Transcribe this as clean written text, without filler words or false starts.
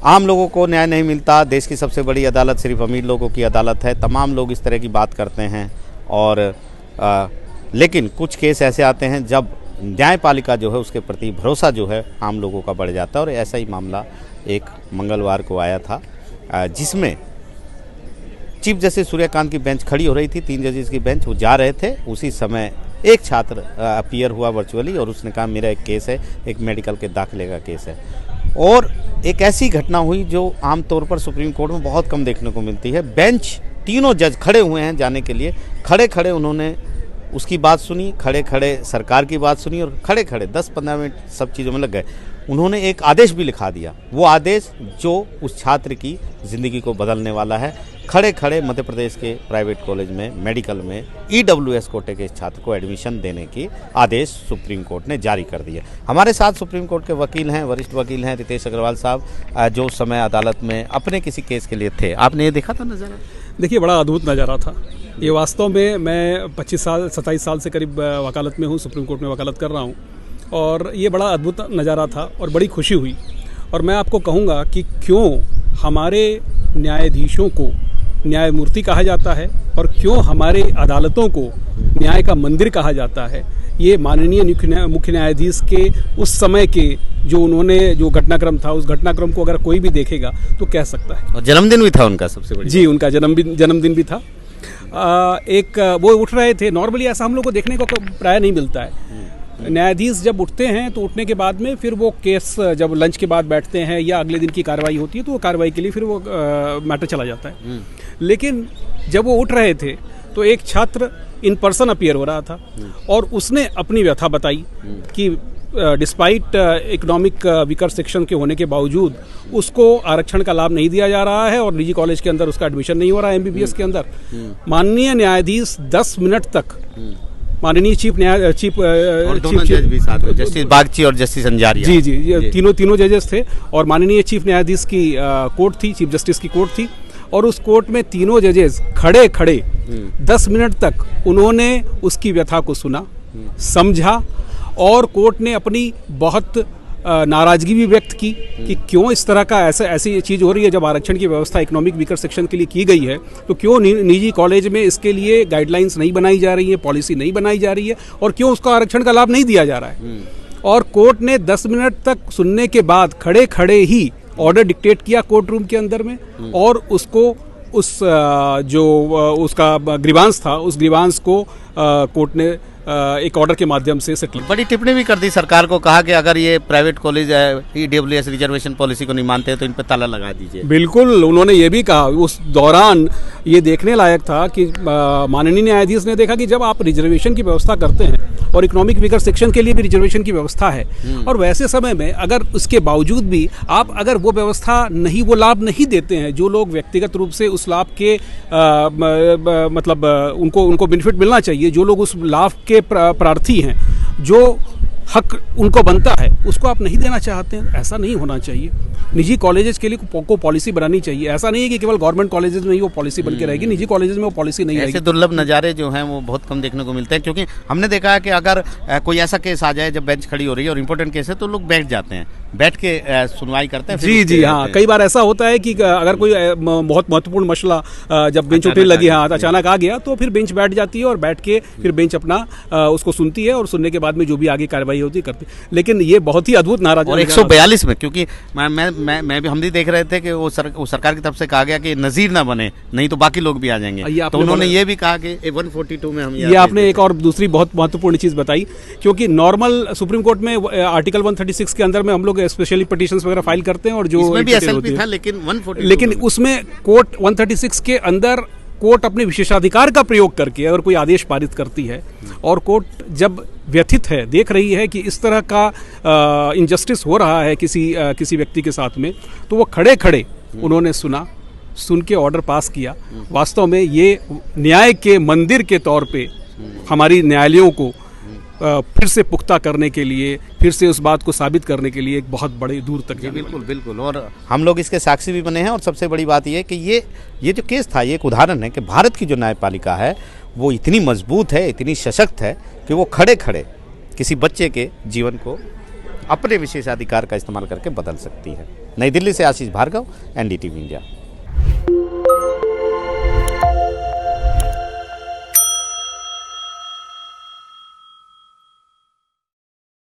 आम लोगों को न्याय नहीं मिलता। देश की सबसे बड़ी अदालत सिर्फ अमीर लोगों की अदालत है। तमाम लोग इस तरह की बात करते हैं और लेकिन कुछ केस ऐसे आते हैं जब न्यायपालिका जो है उसके प्रति भरोसा जो है आम लोगों का बढ़ जाता है। और ऐसा ही मामला एक मंगलवार को आया था जिसमें चीफ जस्टिस सूर्यकांत की बेंच खड़ी हो रही थी, 3 जजेस की बेंच, वो जा रहे थे। उसी समय एक छात्र अपीयर हुआ वर्चुअली और उसने कहा मेरा एक केस है, एक मेडिकल के दाखिले का केस है। और एक ऐसी घटना हुई जो आमतौर पर सुप्रीम कोर्ट में बहुत कम देखने को मिलती है। बेंच, तीनों जज खड़े हुए हैं जाने के लिए, खड़े खड़े उन्होंने उसकी बात सुनी, खड़े खड़े सरकार की बात सुनी और खड़े खड़े 10-15 मिनट सब चीज़ों में लग गए। उन्होंने एक आदेश भी लिखा दिया, वो आदेश जो उस छात्र की ज़िंदगी को बदलने वाला है। खड़े खड़े मध्य प्रदेश के प्राइवेट कॉलेज में मेडिकल में EWS कोटे के इस छात्र को एडमिशन देने की आदेश सुप्रीम कोर्ट ने जारी कर दिया। हमारे साथ सुप्रीम कोर्ट के वकील हैं, वरिष्ठ वकील हैं रितेश अग्रवाल साहब, जो उस समय अदालत में अपने किसी केस के लिए थे। आपने ये देखा था नज़ारा? देखिए, बड़ा अद्भुत नज़ारा था ये। वास्तव में मैं 27 साल से करीब वकालत में हूँ, सुप्रीम कोर्ट में वकालत कर रहा हूँ और ये बड़ा अद्भुत नज़ारा था और बड़ी खुशी हुई। और मैं आपको कहूँगा कि क्यों हमारे न्यायाधीशों को न्यायमूर्ति कहा जाता है और क्यों हमारे अदालतों को न्याय का मंदिर कहा जाता है। ये माननीय मुख्य न्यायाधीश के उस समय के जो घटनाक्रम था, उस घटनाक्रम को अगर कोई भी देखेगा तो कह सकता है। और जन्मदिन भी था उनका, सबसे बड़ी जी, उनका जन्मदिन भी था। एक वो उठ रहे थे, नॉर्मली ऐसा हम लोग को देखने को प्राय नहीं मिलता है। न्यायाधीश जब उठते हैं तो उठने के बाद में फिर वो केस जब लंच के बाद बैठते हैं या अगले दिन की कार्रवाई होती है तो वो कार्रवाई के लिए फिर वो मैटर चला जाता है। लेकिन जब वो उठ रहे थे तो एक छात्र इन पर्सन अपीयर हो रहा था और उसने अपनी व्यथा बताई कि डिस्पाइट इकोनॉमिक वीकर सेक्शन के होने के बावजूद उसको आरक्षण का लाभ नहीं दिया जा रहा है और निजी कॉलेज के अंदर उसका एडमिशन नहीं हो रहा है MBBS के अंदर। माननीय न्यायाधीश 10 मिनट तक, माननीय चीफ जज भी साथ में, जस्टिस बागची और जस्टिस अंजारिया, जी, तीनों जजेस थे और माननीय चीफ न्यायाधीश की कोर्ट थी, चीफ जस्टिस की कोर्ट थी। और उस कोर्ट में तीनों जजेस खड़े खड़े 10 मिनट तक उन्होंने उसकी व्यथा को सुना, समझा और कोर्ट ने अपनी बहुत नाराजगी भी व्यक्त की कि क्यों इस तरह का ऐसी चीज़ हो रही है। जब आरक्षण की व्यवस्था इकोनॉमिक वीकर सेक्शन के लिए की गई है तो क्यों निजी कॉलेज में इसके लिए गाइडलाइंस नहीं बनाई जा रही है, पॉलिसी नहीं बनाई जा रही है और क्यों उसका आरक्षण का लाभ नहीं दिया जा रहा है। और कोर्ट ने 10 मिनट तक सुनने के बाद खड़े खड़े ही ऑर्डर डिक्टेट किया कोर्ट रूम के अंदर में और उसको उसका ग्रीवांस था, उस ग्रीवांस को कोर्ट ने एक ऑर्डर के माध्यम से सेटल। बड़ी टिप्पणी भी कर दी सरकार को, कहा कि अगर ये private college EWS reservation policy को नहीं मानते तो इन पर ताला लगा दीजिए। बिल्कुल, उन्होंने ये भी कहा। उस दौरान ये देखने लायक था कि माननीय न्यायाधीश ने देखा कि जब आप रिजर्वेशन की व्यवस्था करते हैं और इकोनॉमिक वीकर सेक्शन के लिए भी रिजर्वेशन की व्यवस्था है और वैसे समय में अगर उसके बावजूद भी आप अगर वो व्यवस्था नहीं, वो लाभ नहीं देते हैं, जो लोग व्यक्तिगत रूप से उस लाभ के मतलब उनको बेनिफिट मिलना चाहिए, जो लोग उस लाभ के प्रार्थी हैं, जो हक उनको बनता है, उसको आप नहीं देना चाहते हैं। ऐसा नहीं होना चाहिए। निजी कॉलेजेस के लिए को पॉलिसी बनानी चाहिए। ऐसा नहीं है कि केवल गवर्नमेंट कॉलेजेस में ही वो पॉलिसी बन के रहेगी, निजी कॉलेजेस में वो पॉलिसी नहीं रहेगी। ऐसे दुर्लभ नज़ारे जो हैं वो बहुत कम देखने को मिलते हैं, क्योंकि हमने देखा है कि अगर कोई ऐसा केस आ जाए जब बेंच खड़ी हो रही है और इम्पोर्टेंट केस है तो लोग बैठ जाते हैं, बैठ के सुनवाई करते हैं। जी हाँ, कई बार ऐसा होता है कि अगर कोई बहुत महत्वपूर्ण मसला जब बेंच उठने लगी, हाँ अचानक आ गया, तो फिर बेंच बैठ जाती है और बैठ के फिर बेंच अपना उसको सुनती है और सुनने के बाद में जो भी आगे कार्रवाई होती है करती। लेकिन ये बहुत ही अद्भुत नाराज। और 142 में, क्योंकि मैं भी हम भी देख रहे थे कि वो सरकार की तरफ से कहा गया कि नजीर ना बने, नहीं तो बाकी लोग भी आ जाएंगे। तो उन्होंने ये भी कहा कि 142 में हम ये आपने एक और दूसरी बहुत महत्वपूर्ण चीज बताई, क्योंकि नॉर्मल सुप्रीम कोर्ट में आर्टिकल 136 के अंदर में हम लोग स्पेशली पिटीशंस वगैरह फाइल करते हैं और जो इसमें भी SLP था, लेकिन उसमें कोर्ट 136 के अंदर कोर्ट अपने विशेषाधिकार का प्रयोग करके अगर कोई आदेश पारित करती है और कोर्ट जब व्यथित है, देख रही है कि इस तरह का इनजस्टिस हो रहा है किसी व्यक्ति के साथ में, तो वो खड़े खड़े उन्होंने सुन के ऑर्डर पास किया। वास्तव में ये न्याय के मंदिर के तौर पे हमारी न्यायालयों को फिर से पुख्ता करने के लिए, फिर से उस बात को साबित करने के लिए एक बहुत बड़े दूर तक। बिल्कुल, और हम लोग इसके साक्षी भी बने हैं। और सबसे बड़ी बात यह कि ये जो केस था, ये एक उदाहरण है कि भारत की जो न्यायपालिका है वो इतनी मजबूत है, इतनी सशक्त है कि वो खड़े खड़े किसी बच्चे के जीवन को अपने विशेषाधिकार का इस्तेमाल करके बदल सकती है। नई दिल्ली से आशीष भार्गव, NDTV इंडिया।